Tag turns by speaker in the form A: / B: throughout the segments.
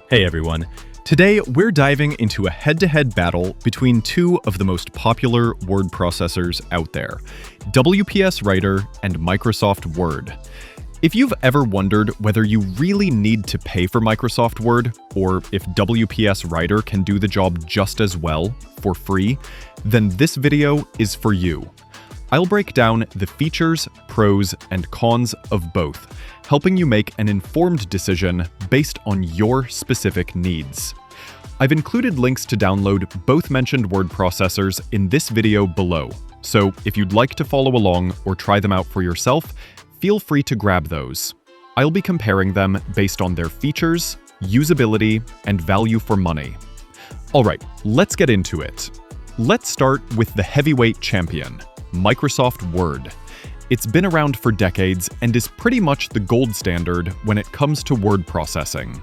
A: Hey everyone. Today, we're diving into a head-to-head battle between two of the most popular word processors out there, WPS Writer and Microsoft Word. If you've ever wondered whether you really need to pay for Microsoft Word, or if WPS Writer can do the job just as well, for free, then this video is for you. I'll break down the features, pros, and cons of both, helping you make an informed decision based on your specific needs. I've included links to download both mentioned word processors in this video below, so if you'd like to follow along or try them out for yourself, feel free to grab those. I'll be comparing them based on their features, usability, and value for money. Alright, let's get into it. Let's start with the heavyweight champion, Microsoft Word. It's been around for decades and is pretty much the gold standard when it comes to word processing.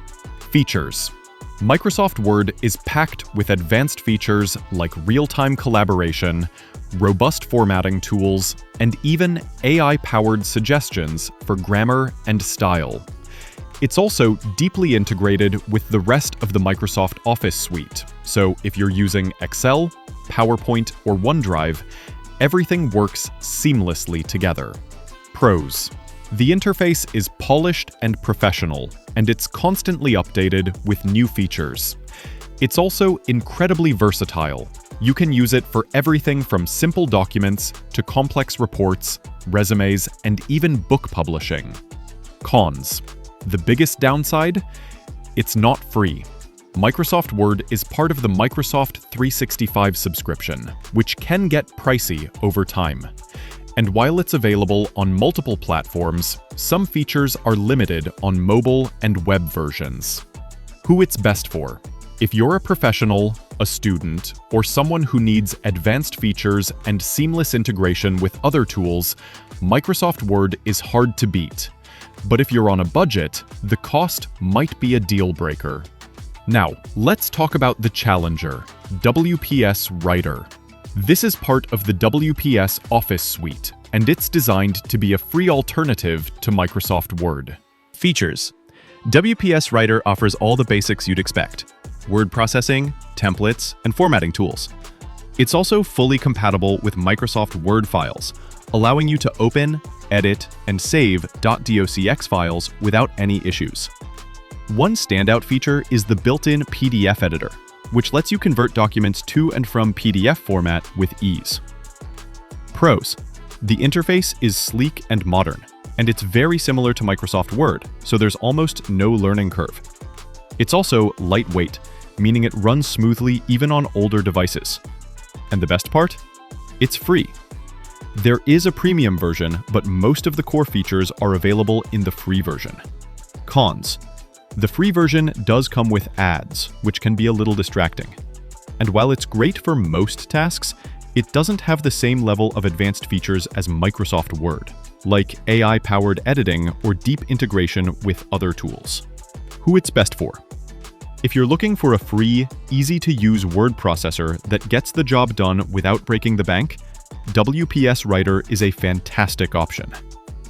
A: Features. Microsoft Word is packed with advanced features like real-time collaboration, robust formatting tools, and even AI-powered suggestions for grammar and style. It's also deeply integrated with the rest of the Microsoft Office suite, so if you're using Excel, PowerPoint, or OneDrive, everything works seamlessly together. Pros. The interface is polished and professional, and it's constantly updated with new features. It's also incredibly versatile. You can use it for everything from simple documents to complex reports, resumes, and even book publishing. Cons. The biggest downside? It's not free. Microsoft Word is part of the Microsoft 365 subscription, which can get pricey over time. And while it's available on multiple platforms, some features are limited on mobile and web versions. Who it's best for? If you're a professional, a student, or someone who needs advanced features and seamless integration with other tools, Microsoft Word is hard to beat. But if you're on a budget, the cost might be a deal breaker. Now, let's talk about the challenger, WPS Writer. This is part of the WPS Office suite, and it's designed to be a free alternative to Microsoft Word.
B: Features. WPS Writer offers all the basics you'd expect: word processing, templates, and formatting tools. It's also fully compatible with Microsoft Word files, allowing you to open, edit, and save .docx files without any issues. One standout feature is the built-in PDF editor, which lets you convert documents to and from PDF format with ease. Pros. The interface is sleek and modern, and it's very similar to Microsoft Word, so there's almost no learning curve. It's also lightweight, meaning it runs smoothly even on older devices. And the best part? It's free. There is a premium version, but most of the core features are available in the free version. Cons. The free version does come with ads, which can be a little distracting. And while it's great for most tasks, it doesn't have the same level of advanced features as Microsoft Word, like AI-powered editing or deep integration with other tools. Who it's best for? If you're looking for a free, easy-to-use word processor that gets the job done without breaking the bank, WPS Writer is a fantastic option.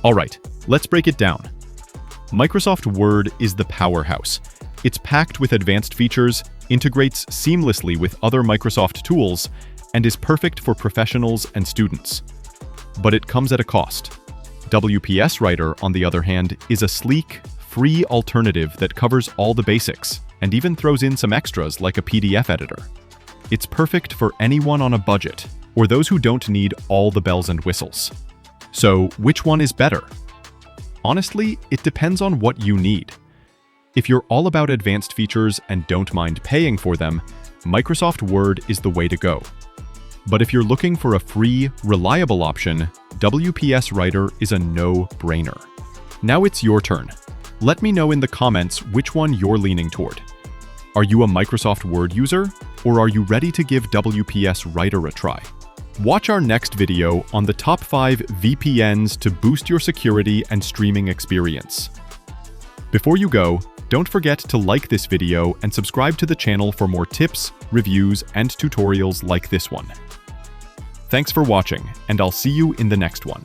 B: Alright, let's break it down. Microsoft Word is the powerhouse. It's packed with advanced features, integrates seamlessly with other Microsoft tools, and is perfect for professionals and students. But it comes at a cost. WPS Writer, on the other hand, is a sleek, free alternative that covers all the basics, and even throws in some extras like a PDF editor. It's perfect for anyone on a budget, or those who don't need all the bells and whistles. So, which one is better? Honestly, it depends on what you need. If you're all about advanced features and don't mind paying for them, Microsoft Word is the way to go. But if you're looking for a free, reliable option, WPS Writer is a no-brainer. Now it's your turn. Let me know in the comments which one you're leaning toward. Are you a Microsoft Word user, or are you ready to give WPS Writer a try? Watch our next video on the top 5 VPNs to boost your security and streaming experience. Before you go, don't forget to like this video and subscribe to the channel for more tips, reviews, and tutorials like this one. Thanks for watching, and I'll see you in the next one.